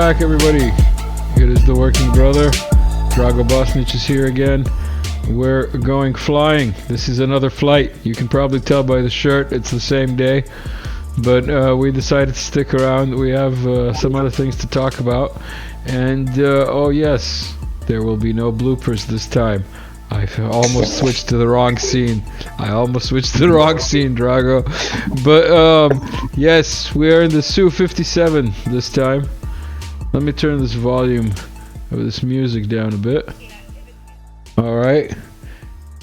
back, everybody. It is the working brother. Drago Bosnic is here again. We're going flying. This is another flight. You can probably tell by the shirt it's the same day. But we decided to stick around. We have some other things to talk about. And oh yes, there will be no bloopers this time. I almost switched to the wrong scene. Drago. But yes, we are in the Su-57 this time. Let me turn this volume of this music down a bit. Alright.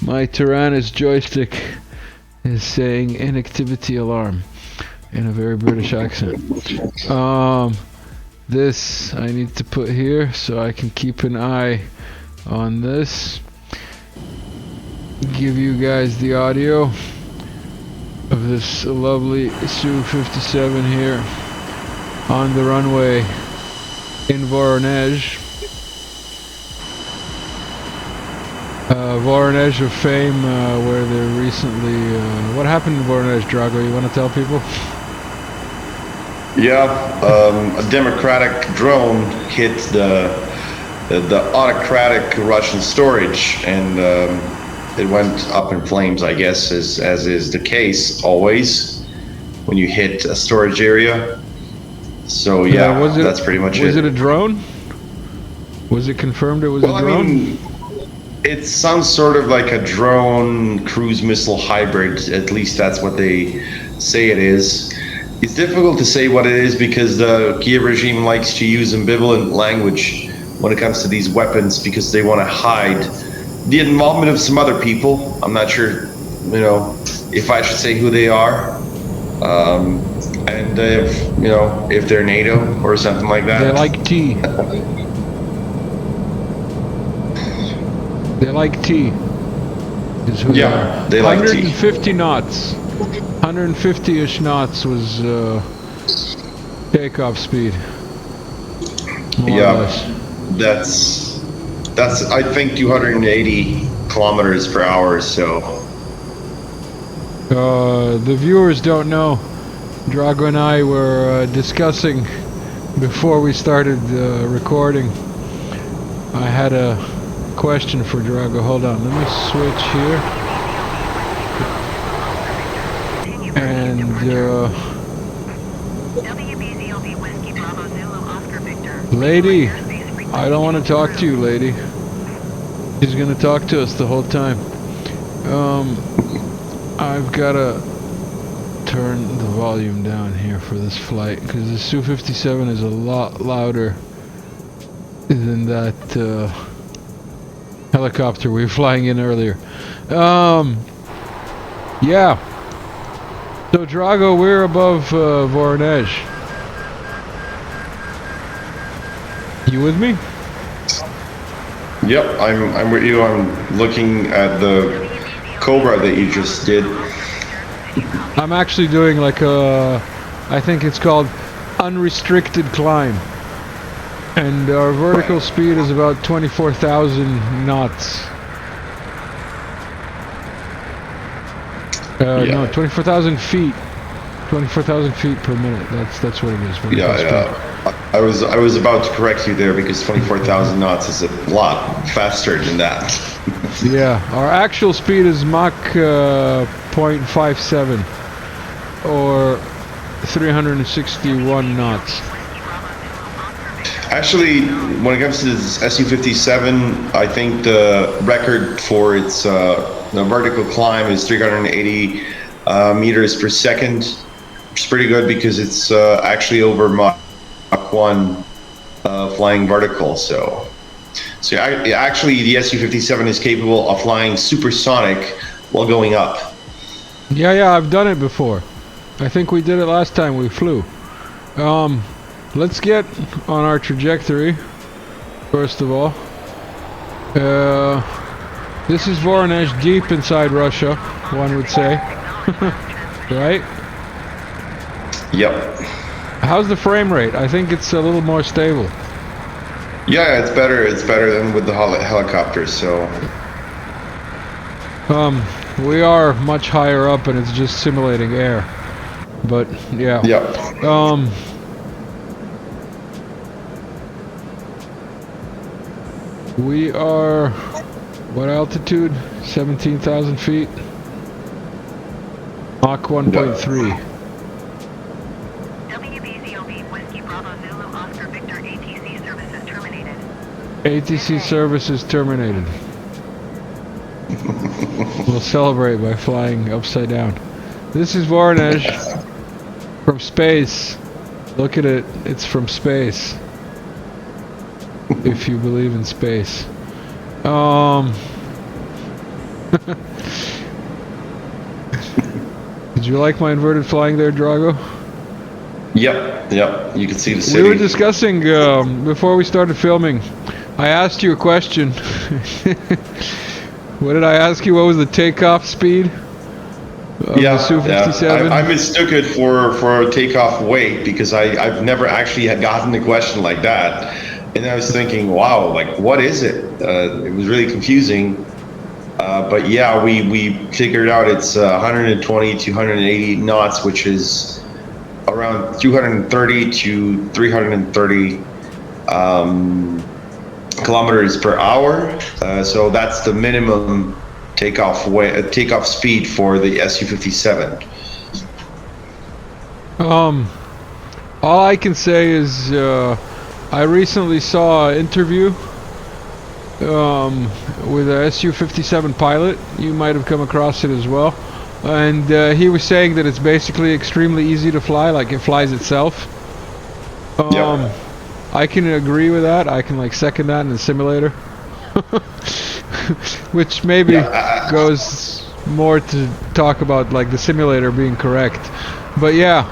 My Tyrannus joystick is saying inactivity alarm in a very British accent. This I need to put here so I can keep an eye on this. Give you guys the audio of this lovely Su-57 here on the runway in Voronezh. Voronezh of fame, where they recently... what happened in Voronezh, Drago? You want to tell people? Yeah, a democratic drone hit the autocratic Russian storage, and it went up in flames, I guess, as is the case always when you hit a storage area. So yeah, that's pretty much it. Was it a drone? Was it confirmed it was a drone? I mean, it sounds sort of like a drone cruise missile hybrid. At least that's what they say it is. It's difficult to say what it is because the Kiev regime likes to use ambivalent language when it comes to these weapons because they want to hide the involvement of some other people. I'm not sure, if I should say who they are, and if they're NATO or something like that. They like tea. They like tea. Is who they like tea. 150 knots. 150-ish knots was takeoff speed. More or less. That's I think 280 kilometers per hour. So the viewers don't know. Drago and I were discussing before we started recording. I had a question for Drago. Hold on, let me switch here. And lady, I don't want to talk to you, lady. She's gonna talk to us the whole time. I've gotta turn the volume down here for this flight because the Su-57 is a lot louder than that helicopter we were flying in earlier. Yeah. So Drago, we're above Voronezh. You with me? Yep, I'm with you. I'm looking at the Cobra that you just did. I'm actually doing like a, I think it's called unrestricted climb. And our vertical speed is about 24,000 knots. No, 24,000 feet. 24,000 feet per minute. That's what it is. I was about to correct you there because 24,000 knots is a lot faster than that. Yeah, our actual speed is Mach 0.57 or 361 knots. Actually, when it comes to this Su-57, I think the record for its the vertical climb is 380 meters per second, which is pretty good because it's actually over Mach 1 flying vertical. So actually, the Su-57 is capable of flying supersonic while going up. Yeah, I've done it before. I think we did it last time we flew. Let's get on our trajectory, first of all. This is Voronezh, deep inside Russia, one would say. Right? Yep. How's the frame rate? I think it's a little more stable. Yeah, it's better. It's better than with the helicopters, so... We are much higher up and it's just simulating air. But, yeah. Yeah. We are, what altitude? 17,000 feet. Mach 1.3. WBZOB Whiskey Bravo Zulu Oscar Victor ATC services terminated. ATC services terminated. We'll celebrate by flying upside down. This is Voronezh from space. Look at it, it's from space. If you believe in space. Did you like my inverted flying there, Drago? Yep, you can see the city. We were discussing before we started filming. I asked you a question. What did I ask you? What was the takeoff speed of the Su-57? I mistook it for takeoff weight because I've never actually had gotten a question like that, and I was thinking, wow, like what is it? It was really confusing. But yeah, we figured out it's 120 to 180 knots, which is around 230 to 330 kilometers per hour. So that's the minimum takeoff speed for the Su-57. All I can say is I recently saw an interview with a Su-57 pilot. You might have come across it as well, and he was saying that it's basically extremely easy to fly, like it flies itself. I can agree with that. I can like second that in the simulator. Which maybe goes more to talk about like the simulator being correct. But yeah,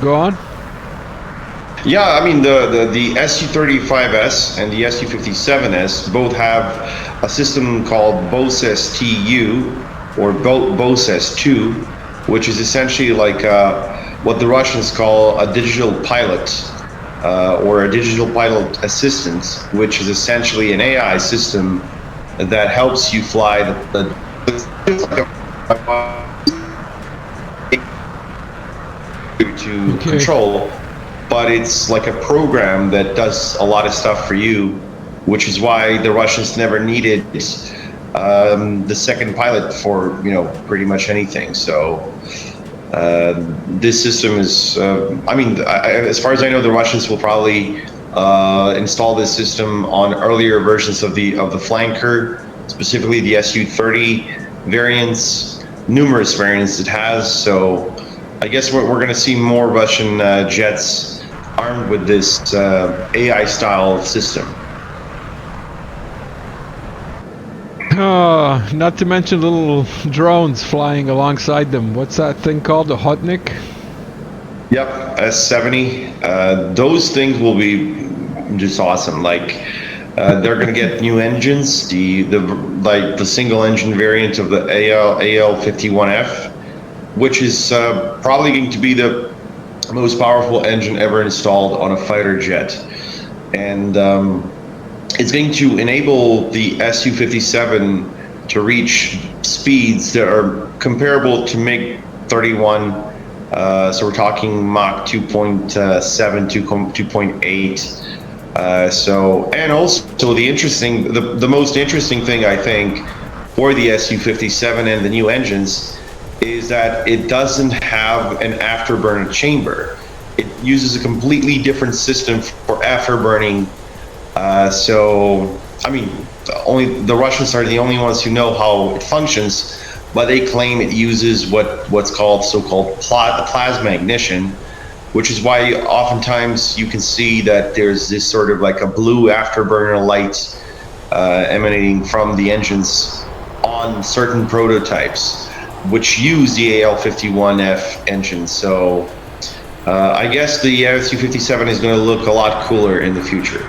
go on. Yeah, I mean the Su-35S and the Su-57S both have a system called Voronezh TU or Voronezh 2, which is essentially like what the Russians call a digital pilot or a digital pilot assistant, which is essentially an AI system that helps you fly to control. But it's like a program that does a lot of stuff for you, which is why the Russians never needed the second pilot for pretty much anything. So this system is, I mean, as far as I know, the Russians will probably install this system on earlier versions of the flanker, specifically the Su-30 variants, numerous variants it has. So I guess we're going to see more Russian jets armed with this AI style system. Not to mention little drones flying alongside them. What's that thing called? The Hotnik? Yep, S-70. Those things will be just awesome. Like they're going to get new engines. The single engine variant of the AL-51F, which is probably going to be the most powerful engine ever installed on a fighter jet, and it's going to enable the Su-57 to reach speeds that are comparable to MiG-31. So we're talking Mach 2.7 to 2.8. So, and also the most interesting thing I think for the Su-57 and the new engines is that it doesn't have an afterburner chamber. It uses a completely different system for afterburning. So, I mean, only the Russians are the only ones who know how it functions, but they claim it uses what's called so-called plasma ignition, which is why oftentimes you can see that there's this sort of like a blue afterburner light emanating from the engines on certain prototypes, which use the AL-51F engine. So I guess the Su-57 is going to look a lot cooler in the future.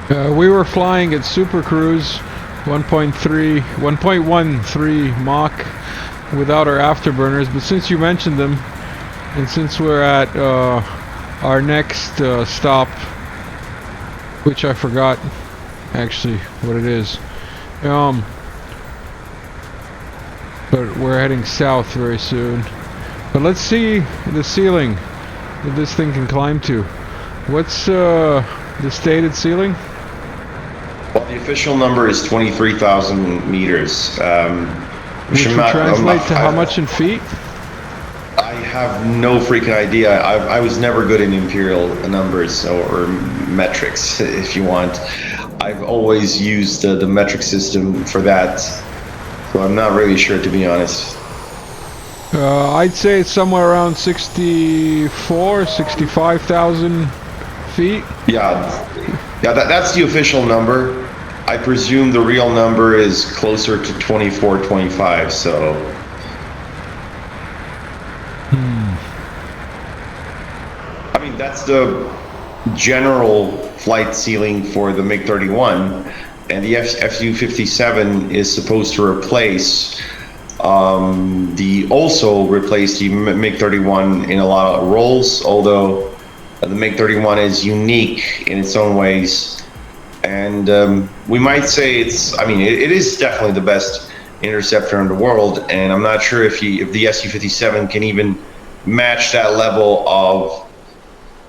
We were flying at Super Cruise 1.13 Mach without our afterburners, but since you mentioned them, and since we're at our next stop, which I forgot actually what it is, but we're heading south very soon. But let's see the ceiling that this thing can climb to. What's the stated ceiling? Well, the official number is 23,000 meters. Which would translate to how much in feet? I have no freaking idea. I was never good in imperial numbers or metrics, if you want. I've always used the metric system for that, so I'm not really sure, to be honest. I'd say it's somewhere around 65,000 feet. Yeah, that's the official number. I presume the real number is closer to 24, 25, so... I mean, that's the general flight ceiling for the MiG-31, and the Fu-57 is supposed to replace replace the MiG-31 in a lot of roles, although the MiG-31 is unique in its own ways. And we might say it is definitely the best interceptor in the world, and I'm not sure if the Su-57 can even match that level of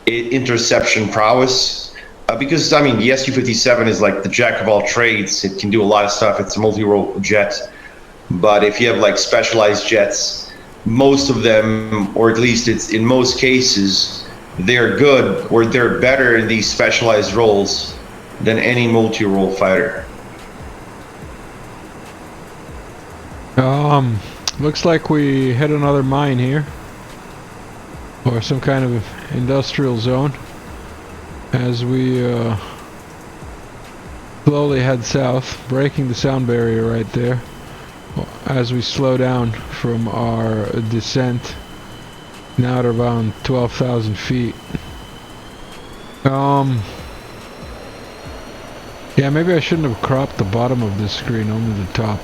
interception prowess. Because, I mean, the Su-57 is like the jack of all trades. It can do a lot of stuff. It's a multi-role jet. But if you have like specialized jets, most of them, or at least it's in most cases, they're good or they're better in these specialized roles than any multi-role fighter. Looks like we hit another mine here, or some kind of industrial zone, as we slowly head south, breaking the sound barrier right there, as we slow down from our descent, now at around 12,000 feet. Yeah, maybe I shouldn't have cropped the bottom of this screen, only the top.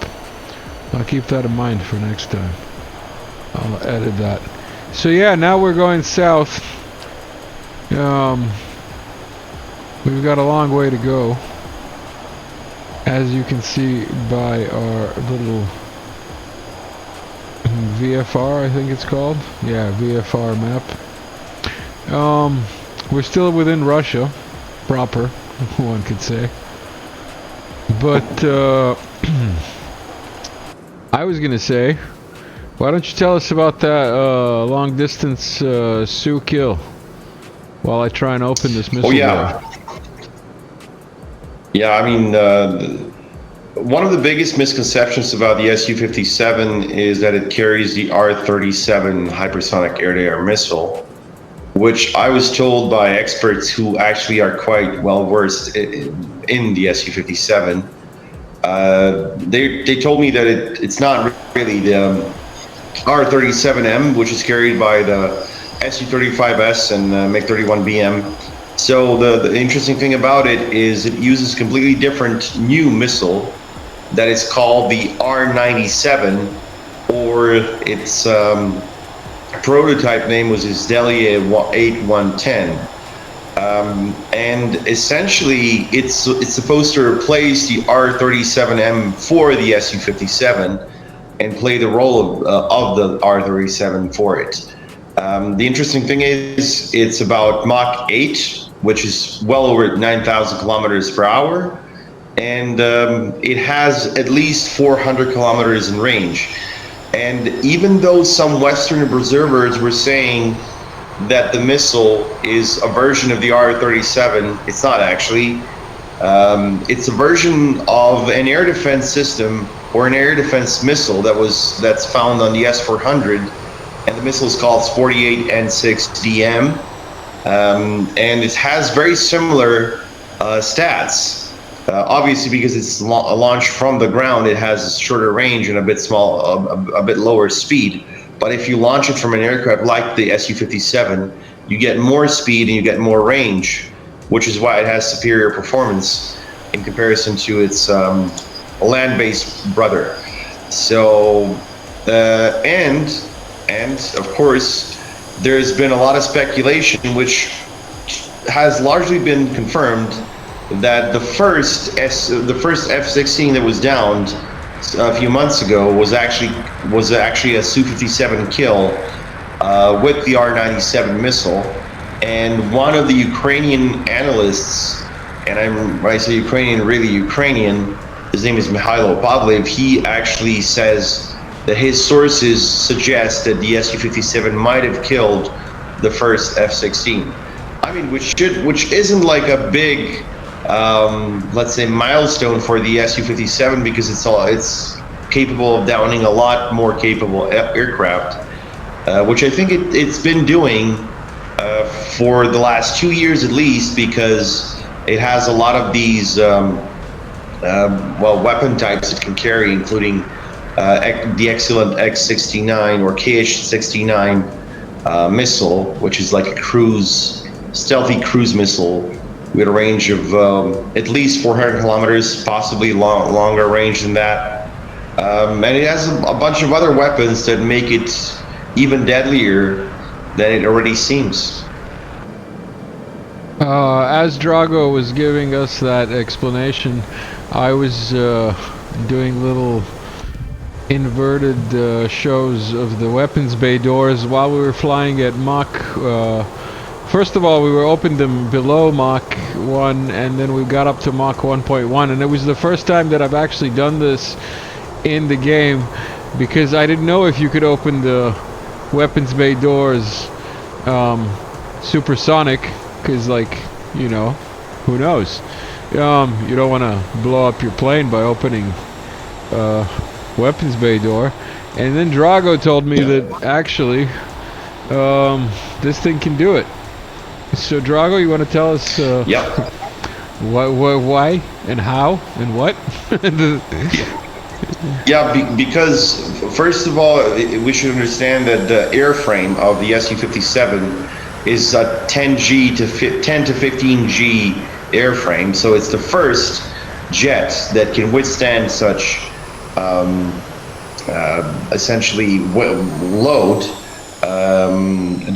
I'll keep that in mind for next time. I'll edit that. So yeah, now we're going south. We've got a long way to go, as you can see by our little VFR, I think it's called. Yeah, VFR map. We're still within Russia proper, one could say. But I was gonna say, why don't you tell us about that long distance Sioux kill while I try and open this missile? Oh yeah. Yeah, I mean, one of the biggest misconceptions about the Su-57 is that it carries the R-37 hypersonic air-to-air missile, which I was told by experts who actually are quite well versed in the Su-57. They told me that it's not really the R-37M, which is carried by the Su-35S and MiG-31BM. So the interesting thing about it is it uses completely different new missile that is called the R-97, or its prototype name was Izdelia 8110. And essentially it's supposed to replace the R-37M for the Su-57 and play the role of the R-37 for it. The interesting thing is it's about Mach 8, which is well over 9,000 kilometers per hour, and it has at least 400 kilometers in range. And even though some Western observers were saying that the missile is a version of the R-37, it's not actually. It's a version of an air defense system or an air defense missile that's found on the S-400, and the missile is called 48N6DM, and it has very similar stats. Obviously, because it's launched from the ground, it has a shorter range and a bit lower speed. But if you launch it from an aircraft like the Su-57, you get more speed and you get more range, which is why it has superior performance in comparison to its land-based brother. So, and of course, there's been a lot of speculation, which has largely been confirmed, that the first F-16 that was downed a few months ago was actually a Su-57 kill with the R-97 missile, and one of the Ukrainian analysts and when I say Ukrainian, really Ukrainian. His name is Mikhailo Pavlev. He actually says that his sources suggest that the Su-57 might have killed the first F-16. I mean, which isn't like a big, let's say, milestone for the Su-57 because it's capable of downing a lot more capable aircraft, which I think it's been doing for the last 2 years at least, because it has a lot of these weapon types it can carry, including the excellent X-69 or KH-69 missile, which is like a stealthy cruise missile with a range of at least 400 kilometers, possibly longer range than that. And it has a bunch of other weapons that make it even deadlier than it already seems. As Drago was giving us that explanation, I was doing little inverted shows of the weapons bay doors while we were flying at Mach. First of all, we opened them below Mach 1, and then we got up to Mach 1.1, and it was the first time that I've actually done this in the game, because I didn't know if you could open the weapons bay doors supersonic, because, like, you know, who knows? You don't want to blow up your plane by opening weapons bay door. And then Drago told me that actually this thing can do it. So Drago, you want to tell us why and how and what? Because first of all, we should understand that the airframe of the Su-57 is a 10 to 15G airframe, so it's the first jet that can withstand such essentially load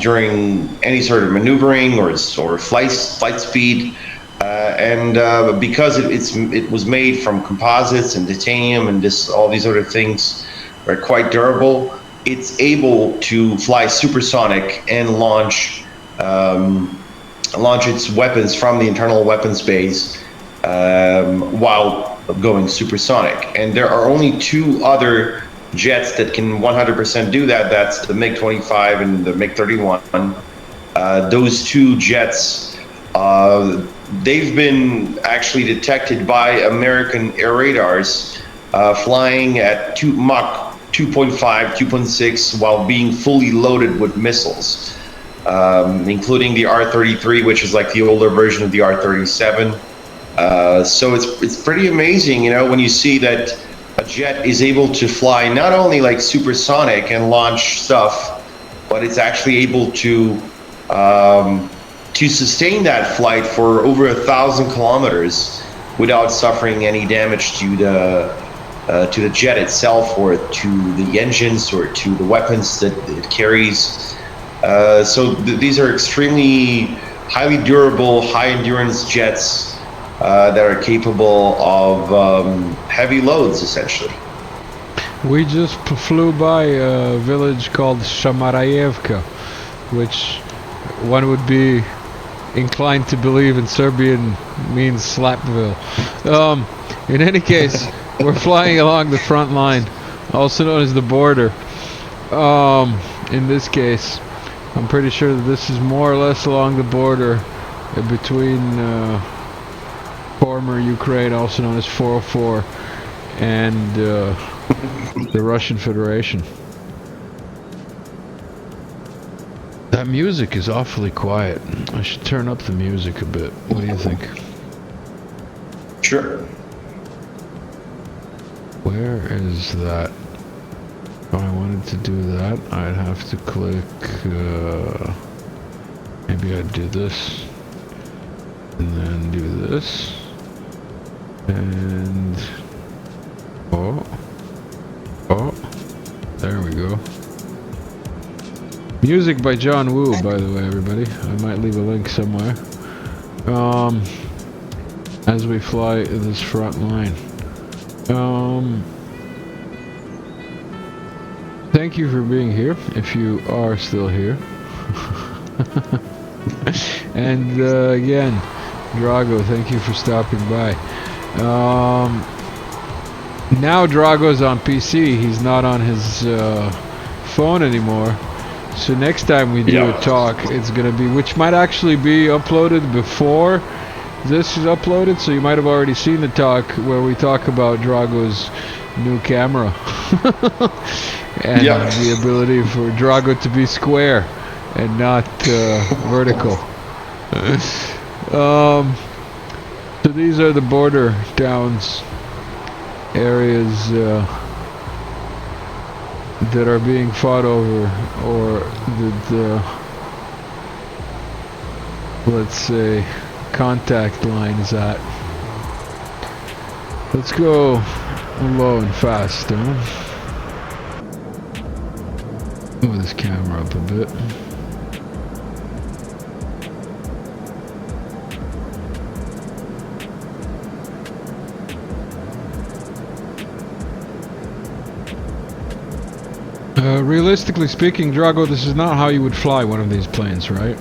during any sort of maneuvering or flight speed, and because it was made from composites and titanium and all these other things are quite durable, it's able to fly supersonic and launch its weapons from the internal weapons bays while going supersonic. And there are only 2 other jets that can 100% do that. That's the MiG-25 and the MiG-31. Those 2 jets, they've been actually detected by American air radars flying at Mach 2.5, 2.6 while being fully loaded with missiles. Including the R-33, which is like the older version of the R-37. So it's pretty amazing, you know, when you see that a jet is able to fly not only like supersonic and launch stuff, but it's actually able to sustain that flight for over 1,000 kilometers without suffering any damage to the jet itself, or to the engines, or to the weapons that it carries. So these are extremely highly durable, high endurance jets that are capable of heavy loads, essentially. We just flew by a village called Shamarayevka, which one would be inclined to believe in Serbian means Slapville. In any case, we're flying along the front line, also known as the border. In this case, I'm pretty sure that this is more or less along the border between former Ukraine, also known as 404, and the Russian Federation. That music is awfully quiet. I should turn up the music a bit. What do you think? Sure. Where is that? If I wanted to do that, I'd have to click, maybe I'd do this, and then do this, and, oh, there we go. Music by John Woo, by the way, everybody. I might leave a link somewhere. As we fly this front line. Thank you for being here, if you are still here. And again, Drago, thank you for stopping by. Now Drago's on PC. He's not on his phone anymore. So next time we do a talk, it's gonna be, which might actually be uploaded before this is uploaded. So you might have already seen the talk where we talk about Drago's new camera and the ability for Drago to be square and not vertical. So these are the border towns, areas that are being fought over, or the let's say contact line is at. Let's go low and fast, huh? Move this camera up a bit. Realistically speaking, Drago, this is not how you would fly one of these planes, right?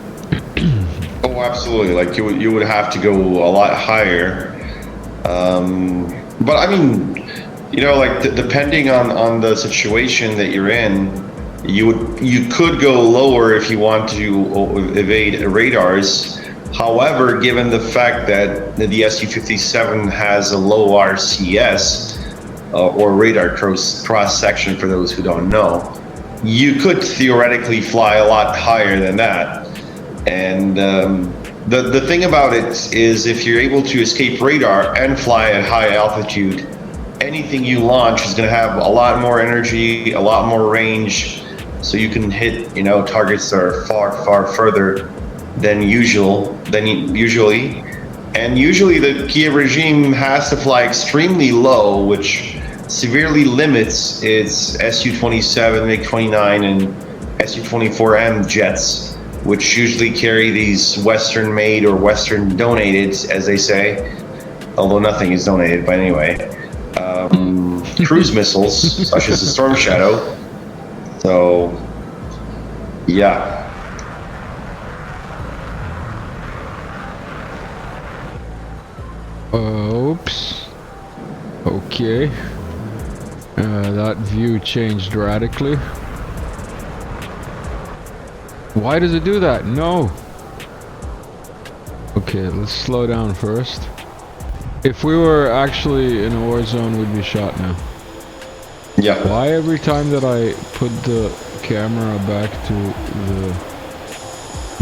Oh, absolutely. Like you would have to go a lot higher. But I mean, you know, like depending on the situation that you're in, you could go lower if you want to evade radars. However, given the fact that the Su-57 has a low RCS, or radar cross section for those who don't know, you could theoretically fly a lot higher than that. And the thing about it is, if you're able to escape radar and fly at high altitude, anything you launch is going to have a lot more energy, a lot more range, so you can hit, you know, targets that are far further than usually. And usually the Kiev regime has to fly extremely low, which severely limits its Su-27, MiG-29, and Su-24M jets, which usually carry these Western-made or Western-donated, as they say, although nothing is donated, but anyway, cruise missiles, such as the Storm Shadow. So, yeah. Oops. Okay. That view changed radically. Why does it do that? No. Okay, let's slow down first. If we were actually in a war zone, we'd be shot now. Yeah. Why every time that I put the camera back to the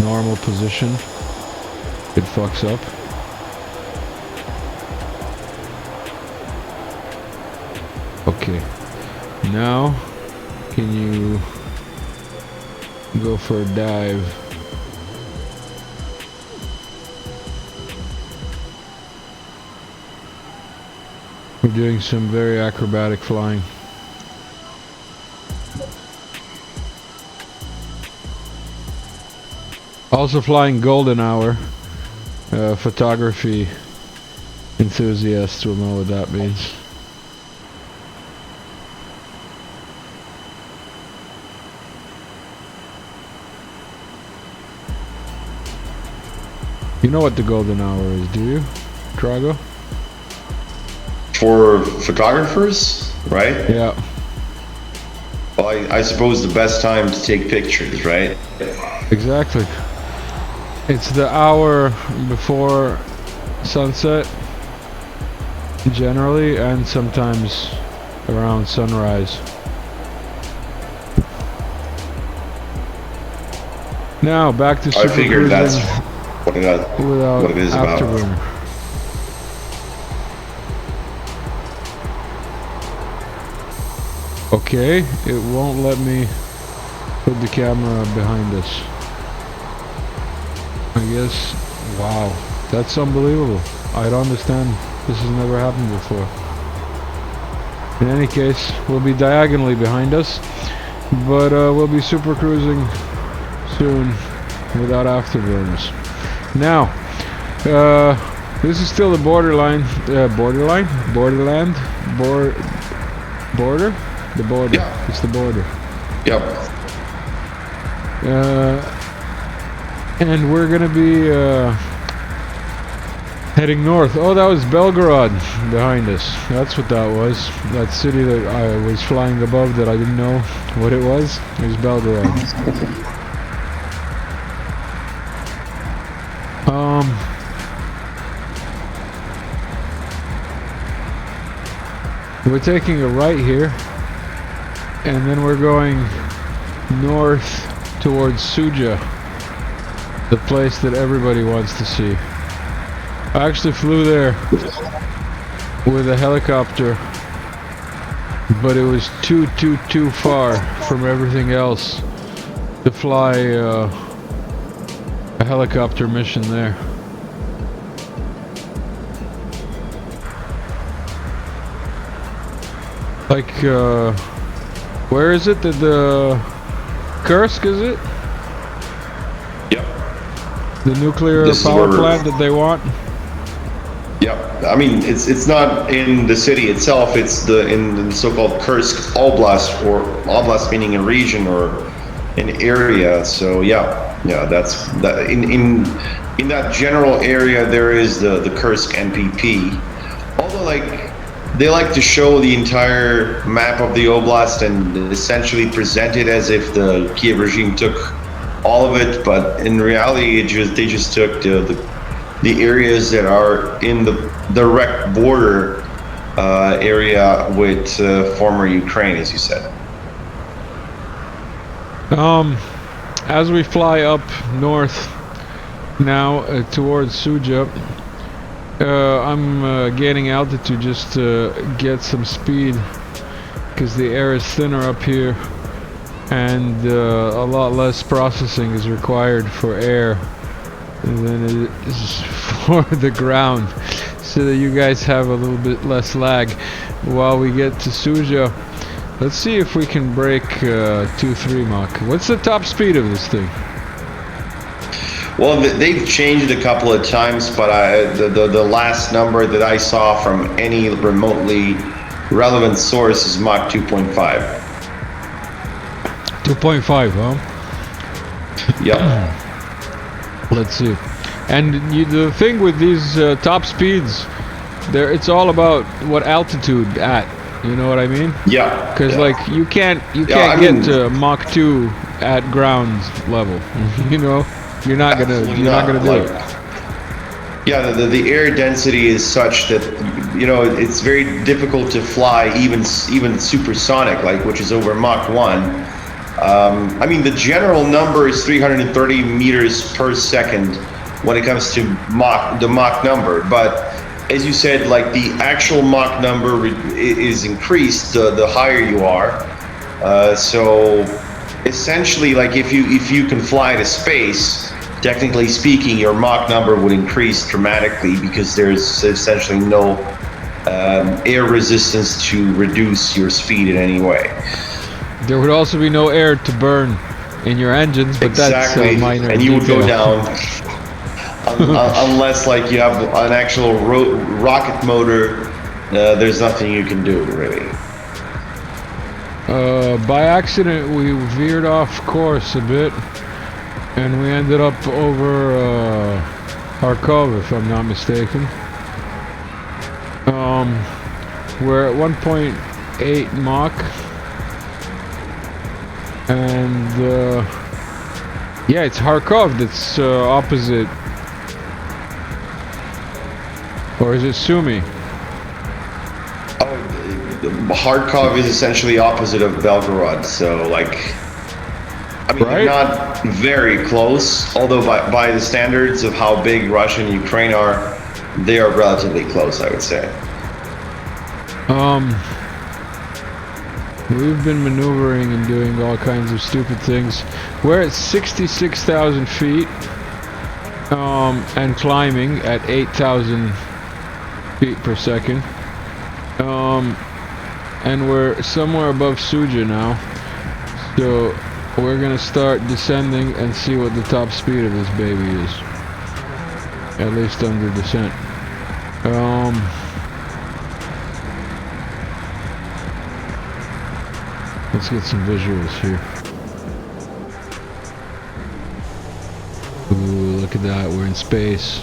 normal position, it fucks up? Okay. Now, can you go for a dive? We're doing some very acrobatic flying. Also flying golden hour. Photography enthusiasts will know what that means. You know what the golden hour is, do you, Drago? For photographers, right? Yeah. Well, I suppose the best time to take pictures, right? Exactly. It's the hour before sunset, generally, and sometimes around sunrise. Now, back to super I figured cruising that's what it is about. afterburner. Okay, it won't let me put the camera behind us. I guess, wow, that's unbelievable. I don't understand. This has never happened before. In any case, we'll be diagonally behind us, but we'll be super cruising soon without afterburners. Now, this is still the borderline, border? The border. Yeah. It's the border. Yep. And we're gonna be Heading north. Oh, that was Belgorod behind us. That's what that was. That city that I was flying above that I didn't know what it was. It was Belgorod. We're taking a right here, and then we're going north towards Sudzha, the place that everybody wants to see. I actually flew there with a helicopter, but it was too far from everything else to fly a helicopter mission there. Like, where is it? The Kursk, is it? Yep. The nuclear power plant that they want? Yep. I mean, it's not in the city itself. It's in the so-called Kursk Oblast, or Oblast meaning a region or an area. So yeah, that's that. In that general area, there is the Kursk NPP. Although, like, they like to show the entire map of the oblast and essentially present it as if the Kiev regime took all of it, but in reality, they just took the areas that are in the direct border area with former Ukraine, as you said. As we fly up north now towards Sudzha, I'm gaining altitude just to get some speed, because the air is thinner up here, and a lot less processing is required for air than it is for the ground, so that you guys have a little bit less lag while we get to Sudzha. Let's see if we can break 2-3 Mach. What's the top speed of this thing? Well, they've changed a couple of times, but the last number that I saw from any remotely relevant source is Mach 2.5. 2.5, huh? Yep. Let's see. And the thing with these top speeds, it's all about what altitude at. You know what I mean? Yeah. Because like you can't get to Mach 2 at ground level. You know. You're not gonna do it. Yeah, the air density is such that, you know, it's very difficult to fly even supersonic, like, which is over Mach 1. I mean, the general number is 330 meters per second when it comes to the Mach number, but as you said, like, the actual Mach number is increased the higher you are. So essentially, like, if you can fly to space, technically speaking, your Mach number would increase dramatically, because there's essentially no air resistance to reduce your speed in any way. There would also be no air to burn in your engines, but exactly. That's minor. And you would go down unless, like, you have an actual rocket motor. There's nothing you can do, really. By accident, we veered off course a bit, and we ended up over Kharkov, if I'm not mistaken. We're at 1.8 Mach, and yeah, it's Kharkov that's opposite, or is it Sumy? Kharkov is essentially opposite of Belgorod, so, like, I mean, right? They're not very close, although by the standards of how big Russia and Ukraine are, they are relatively close, I would say. We've been maneuvering and doing all kinds of stupid things. We're at 66,000 feet, and climbing at 8,000 feet per second. And we're somewhere above Sudzha now, so we're gonna start descending and see what the top speed of this baby is, at least under descent. Let's get some visuals here. Ooh, look at that, we're in space.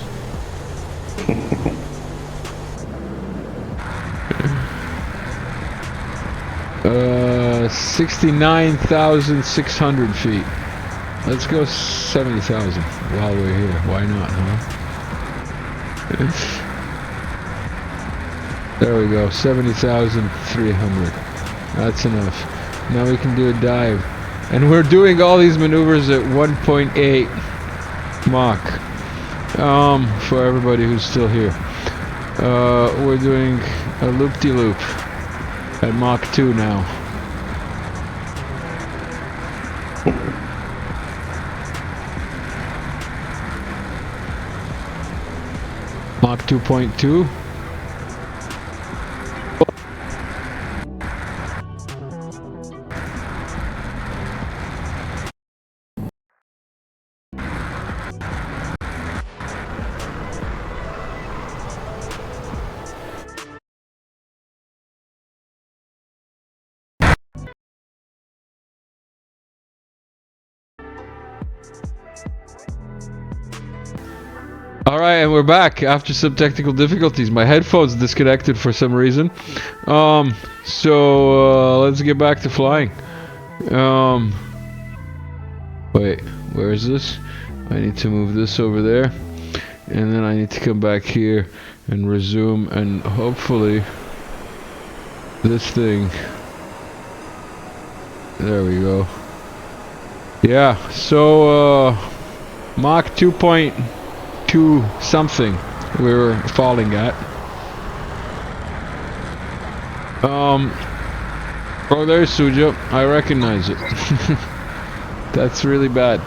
$69,600 feet. Let's go 70,000 while we're here. Why not, huh? There we go, 70,300. That's enough. Now we can do a dive. And we're doing all these maneuvers at 1.8 Mach. For everybody who's still here. We're doing a loop-de-loop at Mach 2 now. Mach 2.2. Alright, and we're back after some technical difficulties. My headphones disconnected for some reason. Let's get back to flying. Wait, where is this? I need to move this over there. And then I need to come back here and resume, and hopefully this thing. There we go. Yeah, so Mach 2.2 something we were falling at. Oh, there's Sudzha. I recognize it. That's really bad.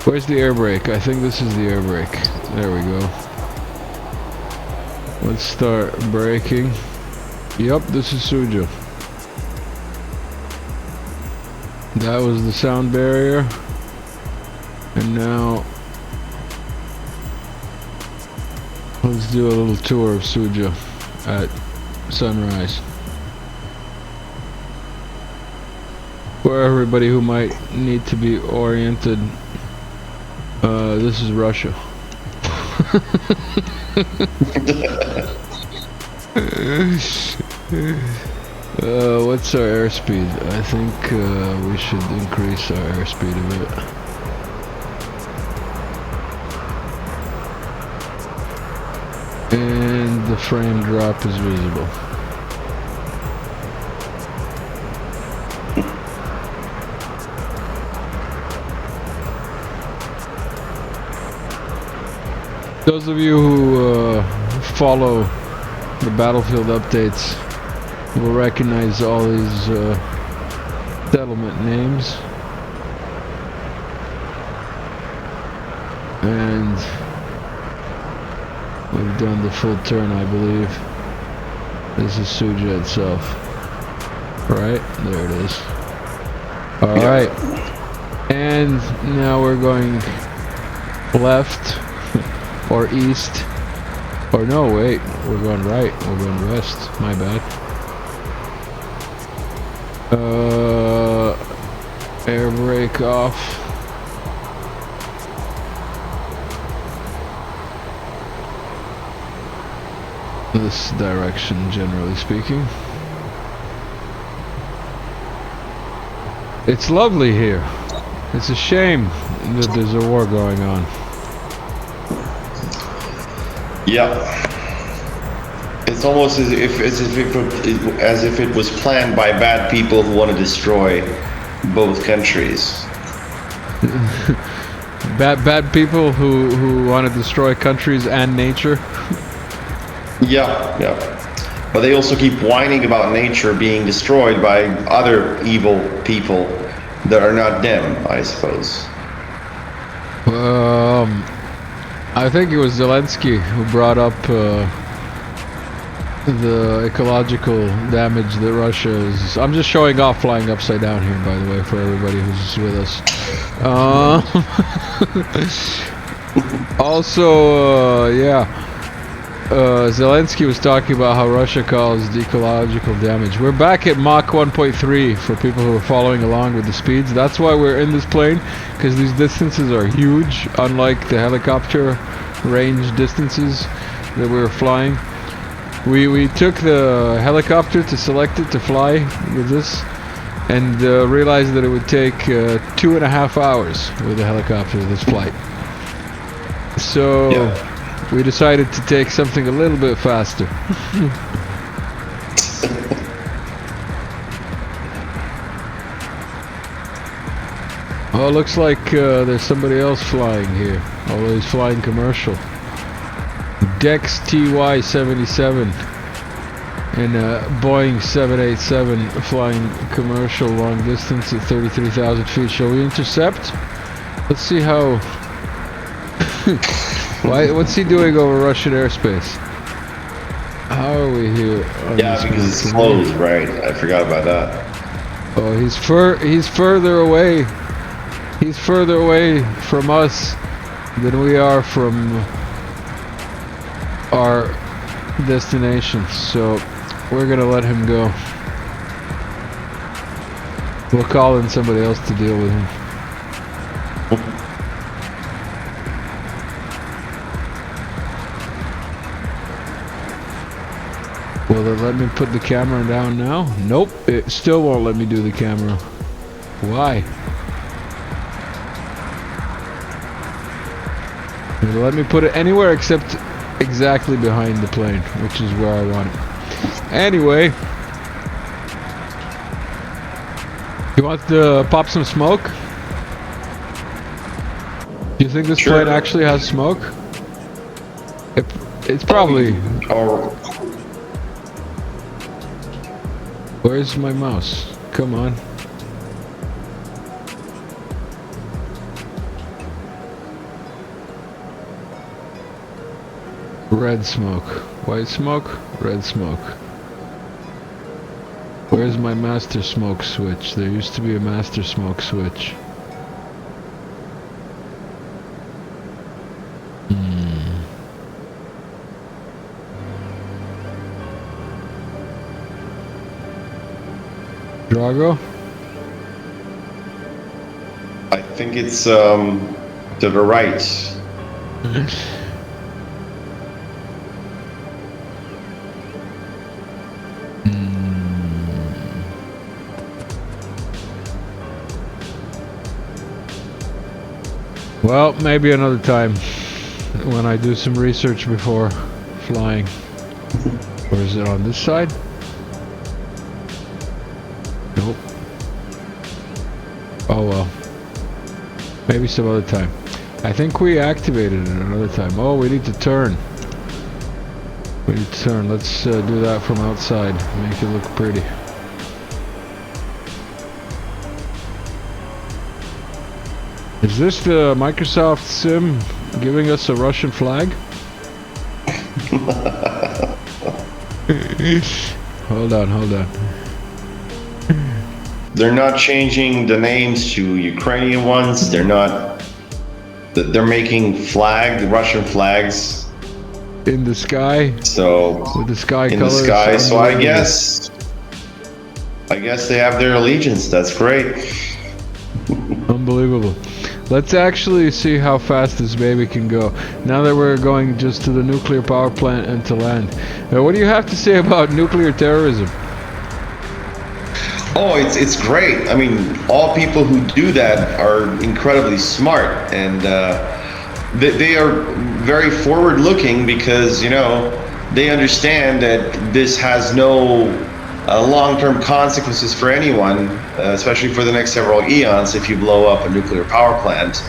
Where's the air brake? I think this is the air brake. There we go. Let's start braking. Yep, this is Sudzha. That was the sound barrier. And now let's do a little tour of Sudzha at sunrise. For everybody who might need to be oriented, this is Russia. What's our airspeed? I think we should increase our airspeed a bit. And the frame drop is visible. Those of you who follow the battlefield updates will recognize all these settlement names. And we've done the full turn, I believe. This is Sudzha itself. Right? There it is. Alright. And now we're going left or east. Or no, wait. We're going right. We're going west. My bad. Air brake off. This direction, generally speaking. It's lovely here. It's a shame that there's a war going on. Yeah. It's almost as if it was planned by bad people who want to destroy both countries. Bad people who want to destroy countries and nature. Yeah, yeah. But they also keep whining about nature being destroyed by other evil people that are not them, I suppose. I think it was Zelensky who brought up the ecological damage that Russia is. I'm just showing off flying upside down here, by the way, for everybody who's with us. Also, yeah. Zelensky was talking about how Russia caused ecological damage. We're back at Mach 1.3 for people who are following along with the speeds. That's why we're in this plane, because these distances are huge, unlike the helicopter range distances that we were flying. We took the helicopter to select it to fly with this, and realized that it would take 2.5 hours with a helicopter this flight. So we decided to take something a little bit faster. Oh, looks like there's somebody else flying here, although he's flying commercial. Dex TY-77 and a Boeing 787 flying commercial long distance at 33,000 feet. Shall we intercept? Let's see how... What's he doing over Russian airspace? How are we here? Yeah, because it's closed, right? I forgot about that. Oh, he's further away. He's further away from us than we are from our destination, so we're gonna let him go. We'll call in somebody else to deal with him. Will it let me put the camera down now? Nope, it still won't let me do the camera. Why? It'll let me put it anywhere except exactly behind the plane, which is where I want it. Anyway, you want to pop some smoke? Do you think this plane actually has smoke? It's probably... Where's my mouse? Come on. Red smoke. White smoke? Red smoke. Where's my master smoke switch? There used to be a master smoke switch. Drago? I think it's to the right. Well, maybe another time when I do some research before flying. Or is it on this side? Nope. Oh well. Maybe some other time. I think we activated it another time. Oh, we need to turn. We need to turn. Let's do that from outside. Make it look pretty. Is this the Microsoft Sim giving us a Russian flag? Hold on, hold on. They're not changing the names to Ukrainian ones. They're not. They're making Russian flags in the sky. So with the sky in colors. the sky. So I guess they have their allegiance. That's great. Unbelievable. Let's actually see how fast this baby can go. Now that we're going just to the nuclear power plant and to land. What do you have to say about nuclear terrorism? Oh, it's great. I mean, all people who do that are incredibly smart, and they are very forward-looking because, you know, they understand that this has no long-term consequences for anyone, especially for the next several eons if you blow up a nuclear power plant,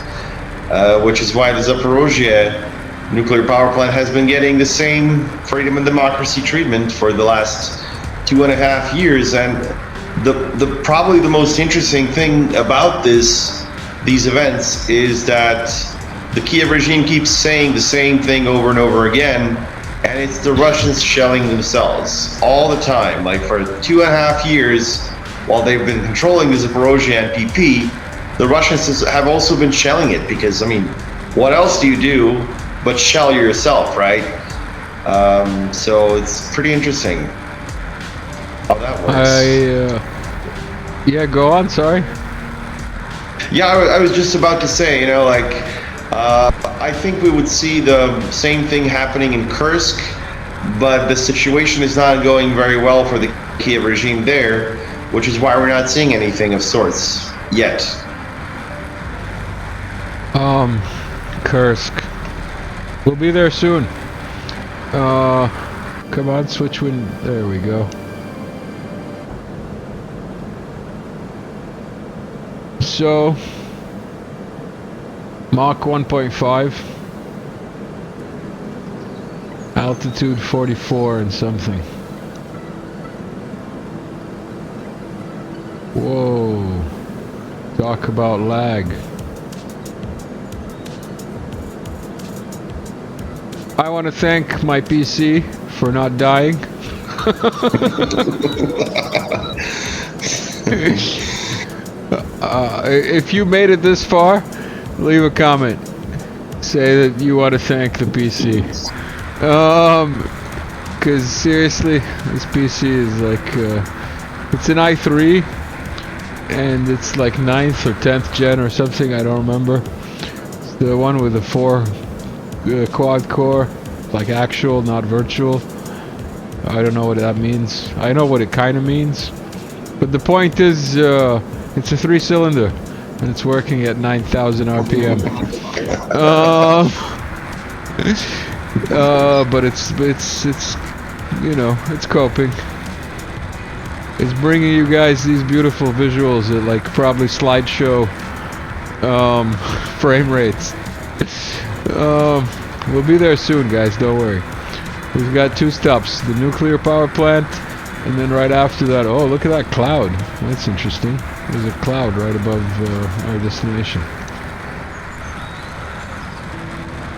which is why the Zaporozhye nuclear power plant has been getting the same freedom and democracy treatment for the last 2.5 years. And the probably the most interesting thing about these events is that the Kiev regime keeps saying the same thing over and over again, and it's the Russians shelling themselves all the time. Like for 2.5 years, while they've been controlling the Zaporozhye NPP, the Russians have also been shelling it because, I mean, what else do you do but shell yourself, right? So it's pretty interesting how that works. Yeah, go on. Sorry. Yeah, I was just about to say, I think we would see the same thing happening in Kursk, but the situation is not going very well for the Kiev regime there, which is why we're not seeing anything of sorts yet. Kursk. We'll be there soon. Come on, switch wind. There we go. So, Mach 1.5, altitude 44 and something. Whoa, talk about lag. I want to thank my PC for not dying. If you made it this far, leave a comment. Say that you want to thank the PC. Cause seriously, this PC is like, it's an i3, and it's like 9th or 10th gen or something, I don't remember. It's the one with the 4 quad core, like actual, not virtual. I don't know what that means. I know what it kind of means. But the point is, it's a 3-cylinder, and it's working at 9,000 RPM. But it's you know, it's coping. It's bringing you guys these beautiful visuals at like probably slideshow frame rates. We'll be there soon, guys. Don't worry. We've got 2 stops: the nuclear power plant, and then right after that, oh, look at that cloud. That's interesting. There's a cloud right above our destination.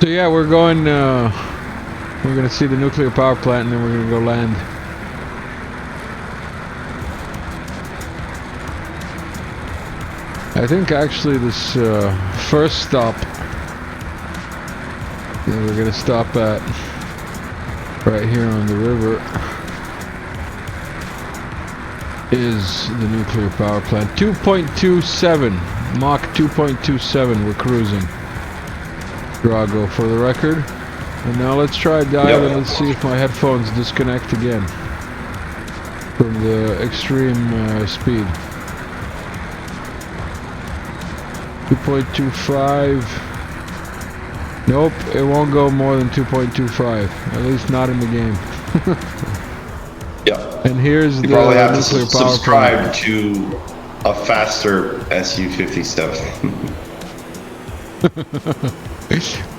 So yeah, we're gonna see the nuclear power plant, and then we're gonna go land. I think actually this first stop that we're gonna stop at right here on the river is the nuclear power plant. 2.27, Mach 2.27 we're cruising. Drago for the record. And now let's try dial and let's see if my headphones disconnect again from the extreme speed. 2.25. Nope, it won't go more than 2.25. At least not in the game. Yeah. And here's you the probably have to nuclear power subscribe plant. to a faster Su-57.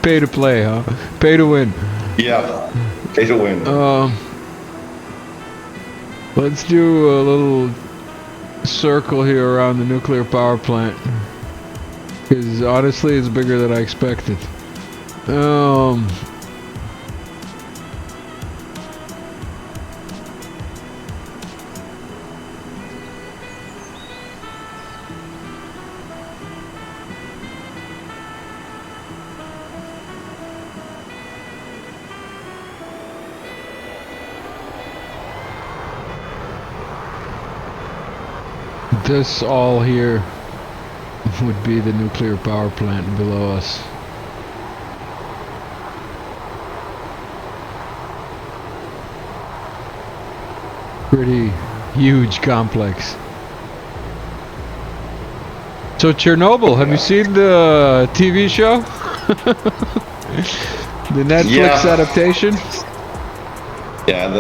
Pay to play, huh? Pay to win. Yeah, pay to win. Let's do a little circle here around the nuclear power plant. Because honestly, it's bigger than I expected. This all here would be the nuclear power plant below us. Pretty huge complex. So Chernobyl, have you seen the TV show? The Netflix adaptation? Yeah,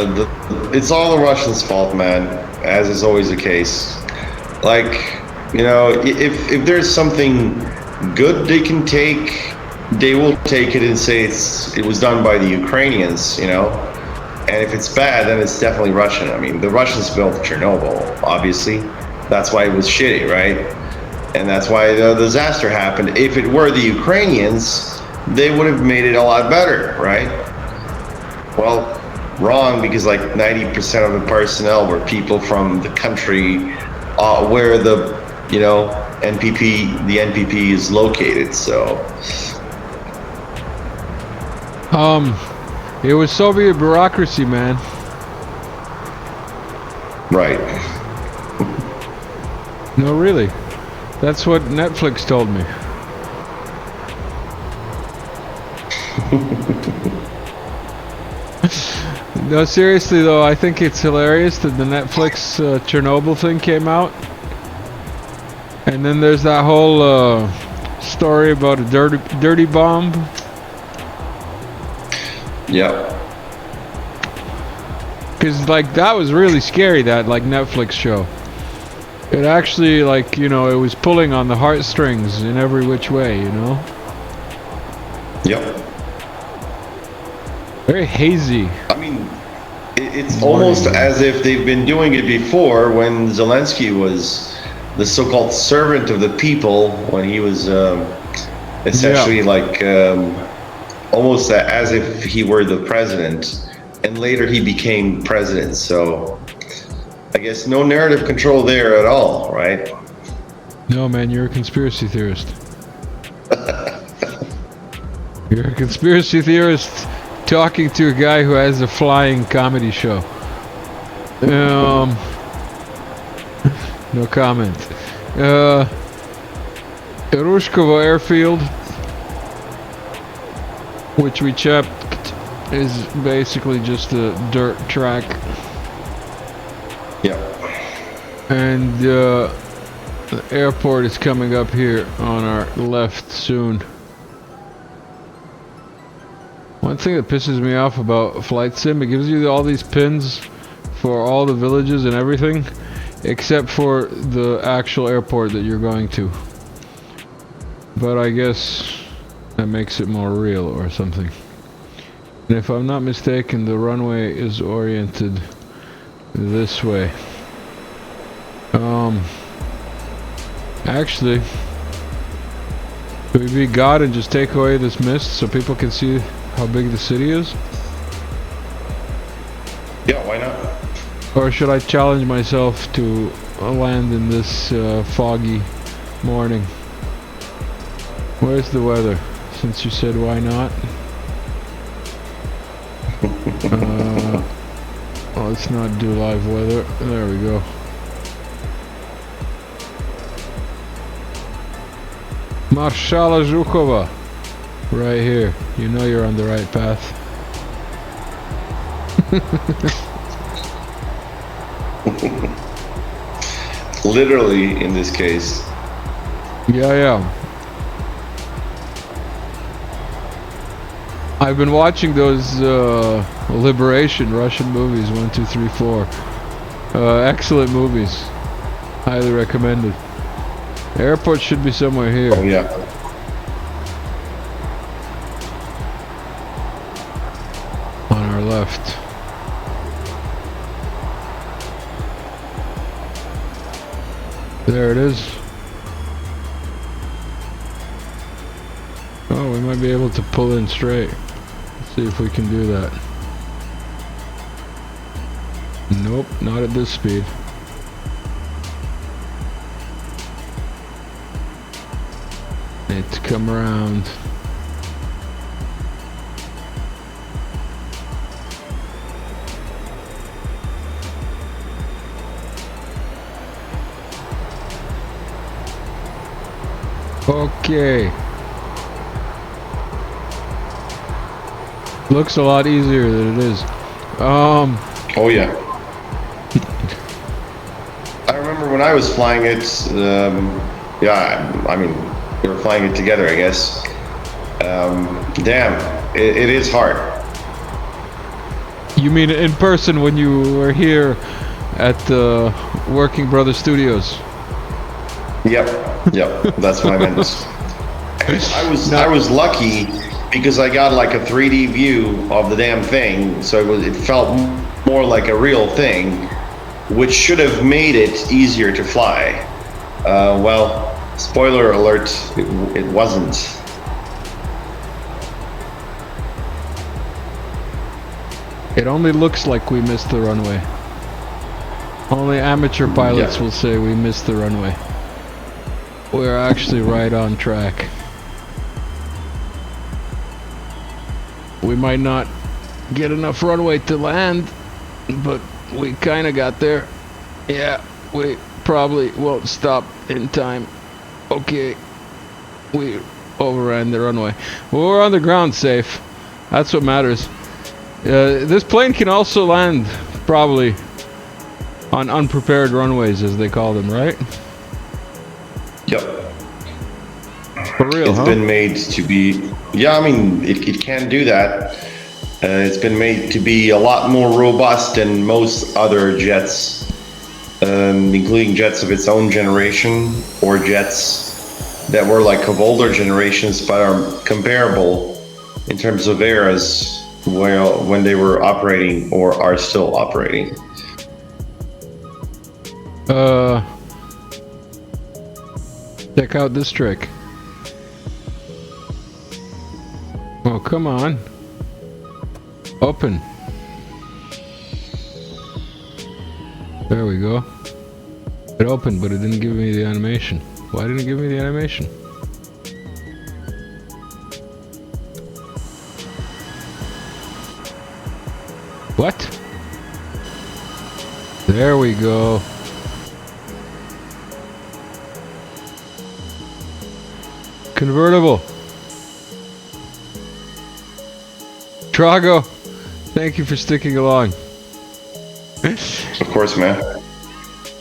it's all the Russians' fault, man, as is always the case. Like, you know, if there's something good they can take, they will take it and say it was done by the Ukrainians, you know? And if it's bad, then it's definitely Russian. I mean, the Russians built Chernobyl, obviously. That's why it was shitty, right? And that's why the disaster happened. If it were the Ukrainians, they would have made it a lot better, right? Well, wrong, because like 90% of the personnel were people from the country where the, you know, the NPP is located, so. It was Soviet bureaucracy, man. Right. No, really. That's what Netflix told me. No, seriously though, I think it's hilarious that the Netflix Chernobyl thing came out. And then there's that whole story about a dirty bomb. Yeah. Because, like, that was really scary, that, like, Netflix show. It actually, like, you know, it was pulling on the heartstrings in every which way, you know? Yep. Very hazy. I mean, it's almost as if they've been doing it before when Zelensky was the so-called servant of the people, when he was essentially like almost as if he were the president, and later he became president. So I guess no narrative control there at all, right? No, man, you're a conspiracy theorist. You're a conspiracy theorist talking to a guy who has a flying comedy show. No comment. Rushkovo airfield, which we checked, is basically just a dirt track. Yeah. And the airport is coming up here on our left soon. One thing that pisses me off about Flight Sim, it gives you all these pins for all the villages and everything, except for the actual airport that you're going to. But I guess that makes it more real or something. And if I'm not mistaken, the runway is oriented this way. Actually, could we be God and just take away this mist so people can see how big the city is? Yeah, why not? Or should I challenge myself to land in this foggy morning? Where's the weather? Since you said why not? Let's not do live weather. There we go. Marshala Zhukova. Right here. You know you're on the right path. Literally in this case. Yeah. I've been watching those Liberation Russian movies, 1, 2, 3, 4. Excellent movies. Highly recommended. Airport should be somewhere here. Oh yeah. On our left. There it is. Oh, we might be able to pull in straight. Let's see if we can do that. Nope, not at this speed. Need to come around. Okay. Looks a lot easier than it is. Oh yeah. I remember when I was flying it. Yeah, I mean, we were flying it together, I guess. Damn, it is hard. You mean in person when you were here at the Working Brother Studios? Yep, that's what I meant. I was lucky because I got like a 3D view of the damn thing, so it felt more like a real thing, which should have made it easier to fly. Well, spoiler alert, it wasn't. It only looks like we missed the runway. Only amateur pilots will say we missed the runway. We're actually right on track. We might not get enough runway to land, but we kind of got there. Yeah, we probably won't stop in time. Okay, we overran the runway. Well, we're on the ground safe. That's what matters. This plane can also land probably on unprepared runways, as they call them, right? Yep. For real, It's huh? been made to be... Yeah, I mean, it can do that. It's been made to be a lot more robust than most other jets, including jets of its own generation, or jets that were like of older generations but are comparable in terms of eras when they were operating or are still operating. Check out this trick. Oh, come on. Open. There we go. It opened, but it didn't give me the animation. Why didn't it give me the animation? What? There we go. Convertible. Drago, thank you for sticking along. Of course, man.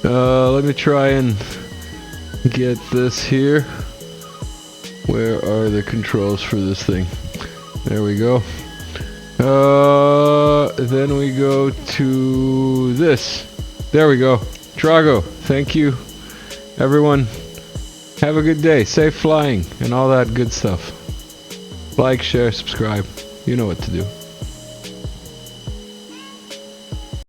Let me try and get this here. Where are the controls for this thing? There we go. Then we go to this. There we go. Drago, thank you. Everyone, have a good day. Safe flying and all that good stuff. Like, share, subscribe. You know what to do.